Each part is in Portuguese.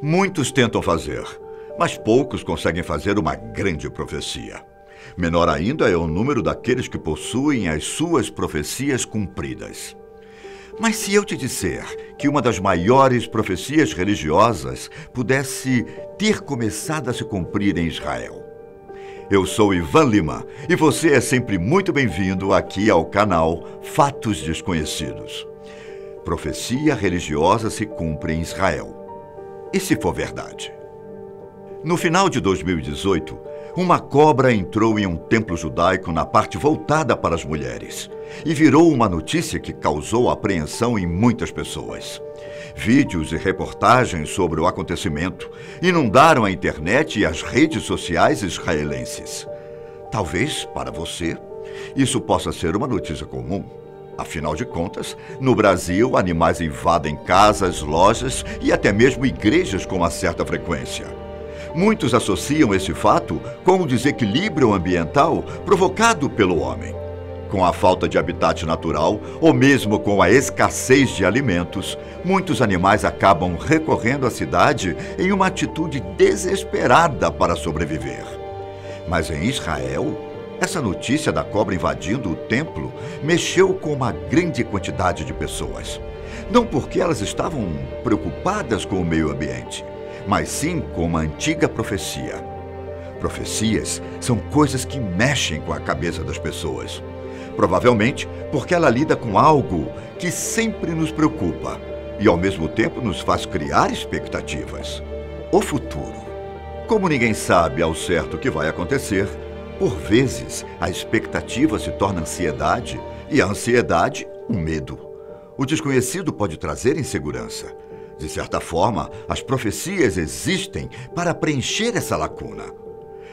Muitos tentam fazer, mas poucos conseguem fazer uma grande profecia. Menor ainda é o número daqueles que possuem as suas profecias cumpridas. Mas se eu te disser que uma das maiores profecias religiosas pudesse ter começado a se cumprir em Israel? Eu sou Ivan Lima e você é sempre muito bem-vindo aqui ao canal Fatos Desconhecidos. Profecia religiosa se cumpre em Israel. E se for verdade? No final de 2018, uma cobra entrou em um templo judaico na parte voltada para as mulheres e virou uma notícia que causou apreensão em muitas pessoas. Vídeos e reportagens sobre o acontecimento inundaram a internet e as redes sociais israelenses. Talvez, para você, isso possa ser uma notícia comum. Afinal de contas, no Brasil, animais invadem casas, lojas e até mesmo igrejas com uma certa frequência. Muitos associam esse fato com o desequilíbrio ambiental provocado pelo homem. Com a falta de habitat natural ou mesmo com a escassez de alimentos, muitos animais acabam recorrendo à cidade em uma atitude desesperada para sobreviver. Mas em Israel, essa notícia da cobra invadindo o templo mexeu com uma grande quantidade de pessoas. Não porque elas estavam preocupadas com o meio ambiente, mas sim com uma antiga profecia. Profecias são coisas que mexem com a cabeça das pessoas. Provavelmente porque ela lida com algo que sempre nos preocupa e ao mesmo tempo nos faz criar expectativas. O futuro. Como ninguém sabe ao certo o que vai acontecer, por vezes a expectativa se torna ansiedade e a ansiedade, um medo. O desconhecido pode trazer insegurança. De certa forma, as profecias existem para preencher essa lacuna.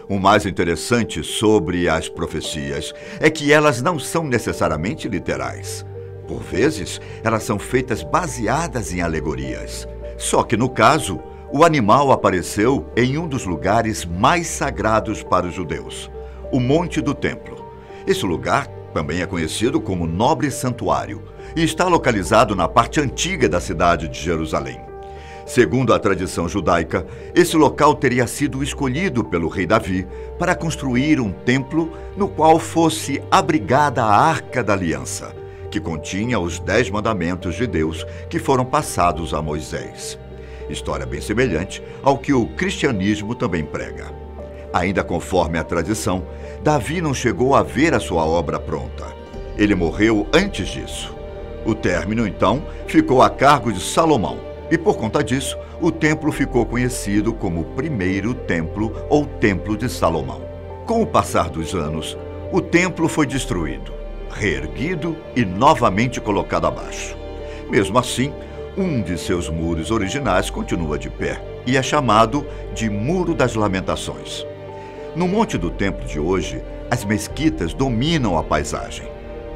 O mais interessante sobre as profecias é que elas não são necessariamente literais. Por vezes, elas são feitas baseadas em alegorias. Só que, no caso, o animal apareceu em um dos lugares mais sagrados para os judeus, o Monte do Templo. Esse lugar também é conhecido como Nobre Santuário e está localizado na parte antiga da cidade de Jerusalém. Segundo a tradição judaica, esse local teria sido escolhido pelo rei Davi para construir um templo no qual fosse abrigada a Arca da Aliança, que continha os 10 mandamentos de Deus que foram passados a Moisés. História bem semelhante ao que o cristianismo também prega. Ainda conforme a tradição, Davi não chegou a ver a sua obra pronta. Ele morreu antes disso. O término, então, ficou a cargo de Salomão. E por conta disso, o templo ficou conhecido como o primeiro templo ou Templo de Salomão. Com o passar dos anos, o templo foi destruído, reerguido e novamente colocado abaixo. Mesmo assim, um de seus muros originais continua de pé e é chamado de Muro das Lamentações. No Monte do Templo de hoje, as mesquitas dominam a paisagem,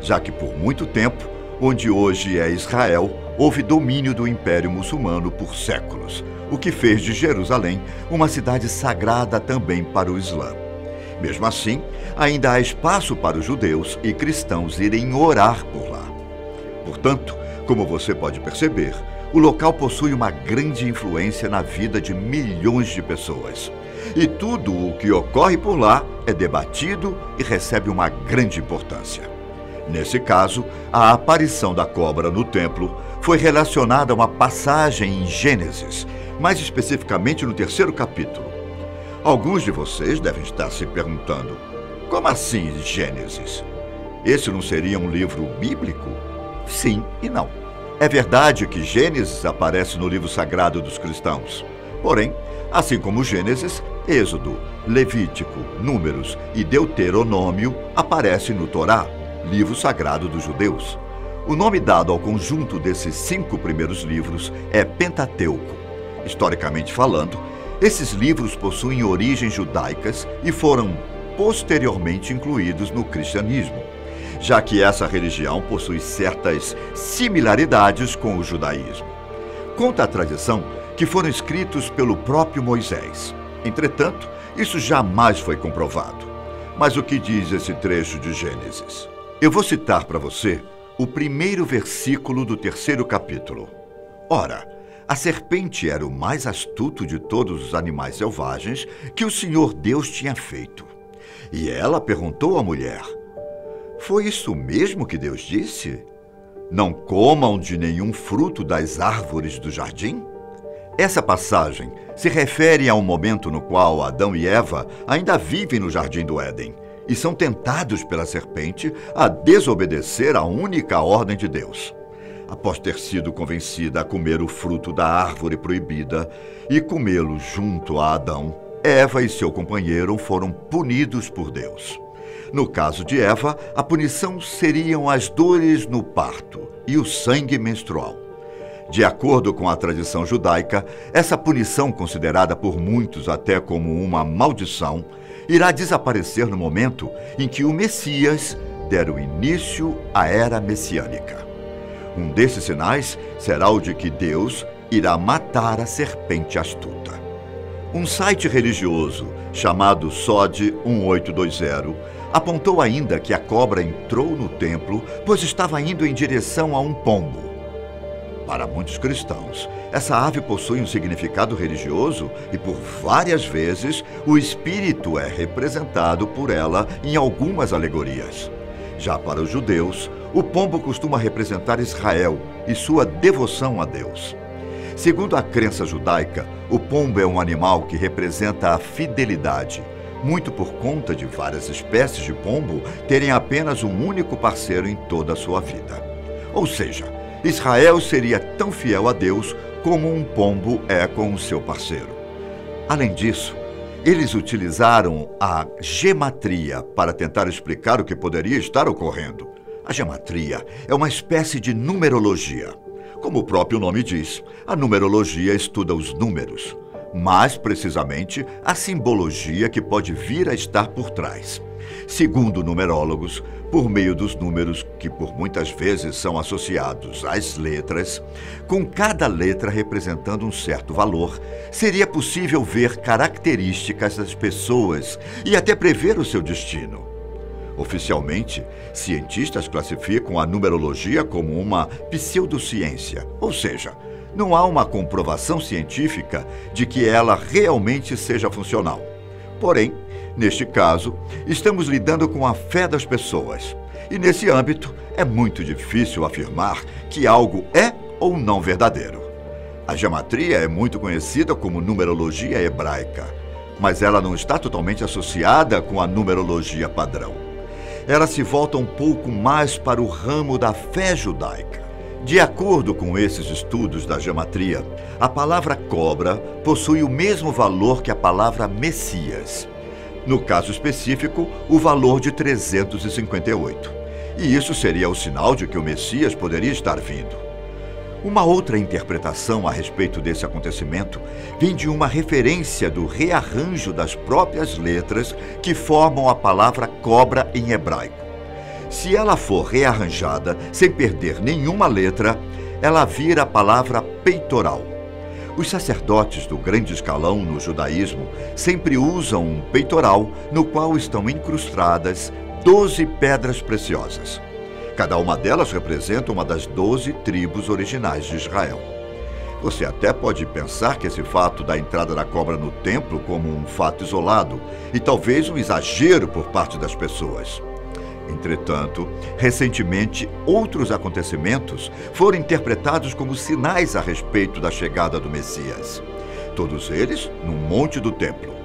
já que por muito tempo, onde hoje é Israel, houve domínio do Império Muçulmano por séculos, o que fez de Jerusalém uma cidade sagrada também para o Islã. Mesmo assim, ainda há espaço para os judeus e cristãos irem orar por lá. Portanto, como você pode perceber, o local possui uma grande influência na vida de milhões de pessoas. E tudo o que ocorre por lá é debatido e recebe uma grande importância. Nesse caso, a aparição da cobra no templo foi relacionada a uma passagem em Gênesis, mais especificamente no 3º capítulo. Alguns de vocês devem estar se perguntando, como assim Gênesis? Esse não seria um livro bíblico? Sim e não. É verdade que Gênesis aparece no livro sagrado dos cristãos. Porém, assim como Gênesis, Êxodo, Levítico, Números e Deuteronômio aparecem no Torá, livro sagrado dos judeus. O nome dado ao conjunto desses 5 primeiros livros é Pentateuco. Historicamente falando, esses livros possuem origens judaicas e foram posteriormente incluídos no cristianismo, já que essa religião possui certas similaridades com o judaísmo. Conta a tradição que foram escritos pelo próprio Moisés. Entretanto, isso jamais foi comprovado. Mas o que diz esse trecho de Gênesis? Eu vou citar para você o primeiro versículo do 3º capítulo. Ora, A serpente era o mais astuto de todos os animais selvagens que o Senhor Deus tinha feito. E ela perguntou à mulher: foi isso mesmo que Deus disse? Não comam de nenhum fruto das árvores do jardim? Essa passagem se refere a um momento no qual Adão e Eva ainda vivem no jardim do Éden e são tentados pela serpente a desobedecer à única ordem de Deus. Após ter sido convencida a comer o fruto da árvore proibida e comê-lo junto a Adão, Eva e seu companheiro foram punidos por Deus. No caso de Eva, a punição seriam as dores no parto e o sangue menstrual. De acordo com a tradição judaica, essa punição, considerada por muitos até como uma maldição, irá desaparecer no momento em que o Messias der o início à era messiânica. Um desses sinais será o de que Deus irá matar a serpente astuta. Um site religioso chamado SOD 1820 apontou ainda que a cobra entrou no templo pois estava indo em direção a um pombo. Para muitos cristãos, essa ave possui um significado religioso e por várias vezes o espírito é representado por ela em algumas alegorias. Já para os judeus, o pombo costuma representar Israel e sua devoção a Deus. Segundo a crença judaica, o pombo é um animal que representa a fidelidade, muito por conta de várias espécies de pombo terem apenas um único parceiro em toda a sua vida. Ou seja, Israel seria tão fiel a Deus como um pombo é com o seu parceiro. Além disso, eles utilizaram a gematria para tentar explicar o que poderia estar ocorrendo. A gematria é uma espécie de numerologia. Como o próprio nome diz, a numerologia estuda os números, mais precisamente a simbologia que pode vir a estar por trás. Segundo numerólogos, por meio dos números, que por muitas vezes são associados às letras, com cada letra representando um certo valor, seria possível ver características das pessoas e até prever o seu destino. Oficialmente, cientistas classificam a numerologia como uma pseudociência, ou seja, não há uma comprovação científica de que ela realmente seja funcional. Porém, neste caso, estamos lidando com a fé das pessoas. E nesse âmbito, é muito difícil afirmar que algo é ou não verdadeiro. A gematria é muito conhecida como numerologia hebraica, mas ela não está totalmente associada com a numerologia padrão. Ela se volta um pouco mais para o ramo da fé judaica. De acordo com esses estudos da gematria, a palavra cobra possui o mesmo valor que a palavra Messias. No caso específico, o valor de 358. E isso seria o sinal de que o Messias poderia estar vindo. Uma outra interpretação a respeito desse acontecimento vem de uma referência do rearranjo das próprias letras que formam a palavra cobra em hebraico. Se ela for rearranjada sem perder nenhuma letra, ela vira a palavra peitoral. Os sacerdotes do grande escalão no judaísmo sempre usam um peitoral no qual estão incrustadas 12 pedras preciosas. Cada uma delas representa uma das 12 tribos originais de Israel. Você até pode pensar que esse fato da entrada da cobra no templo como um fato isolado e talvez um exagero por parte das pessoas. Entretanto, recentemente, outros acontecimentos foram interpretados como sinais a respeito da chegada do Messias. Todos eles no Monte do Templo.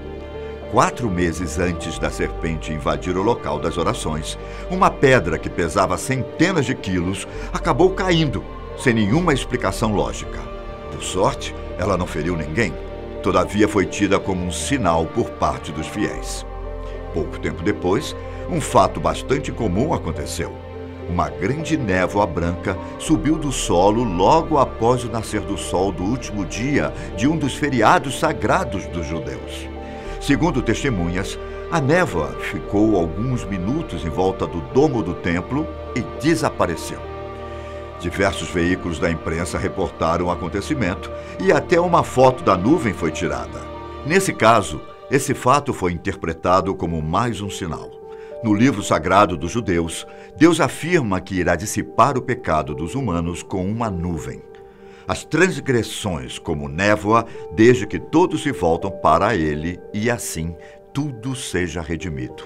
4 meses antes da serpente invadir o local das orações, uma pedra que pesava centenas de quilos acabou caindo, sem nenhuma explicação lógica. Por sorte, ela não feriu ninguém, todavia foi tida como um sinal por parte dos fiéis. Pouco tempo depois, um fato bastante comum aconteceu. Uma grande névoa branca subiu do solo logo após o nascer do sol do último dia de um dos feriados sagrados dos judeus. Segundo testemunhas, a névoa ficou alguns minutos em volta do domo do templo e desapareceu. Diversos veículos da imprensa reportaram o acontecimento e até uma foto da nuvem foi tirada. Nesse caso, esse fato foi interpretado como mais um sinal. No livro sagrado dos judeus, Deus afirma que irá dissipar o pecado dos humanos com uma nuvem. as transgressões como névoa, desde que todos se voltam para ele e assim tudo seja redimido.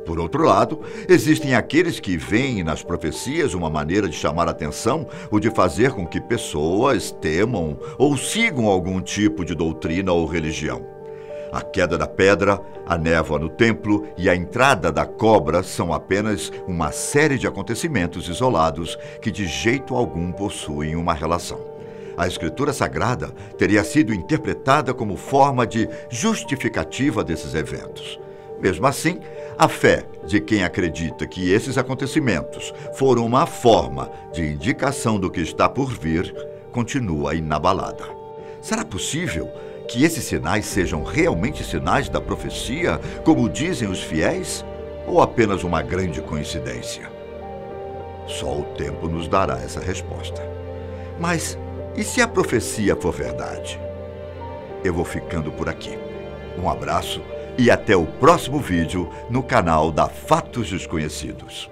Por outro lado, existem aqueles que veem nas profecias uma maneira de chamar a atenção ou de fazer com que pessoas temam ou sigam algum tipo de doutrina ou religião. A queda da pedra, a névoa no templo e a entrada da cobra são apenas uma série de acontecimentos isolados que de jeito algum possuem uma relação. A Escritura Sagrada teria sido interpretada como forma de justificativa desses eventos. Mesmo assim, a fé de quem acredita que esses acontecimentos foram uma forma de indicação do que está por vir continua inabalada. Será possível que esses sinais sejam realmente sinais da profecia, como dizem os fiéis, ou apenas uma grande coincidência? Só o tempo nos dará essa resposta. Mas e se a profecia for verdade? Eu vou ficando por aqui. Um abraço e até o próximo vídeo no canal da Fatos Desconhecidos.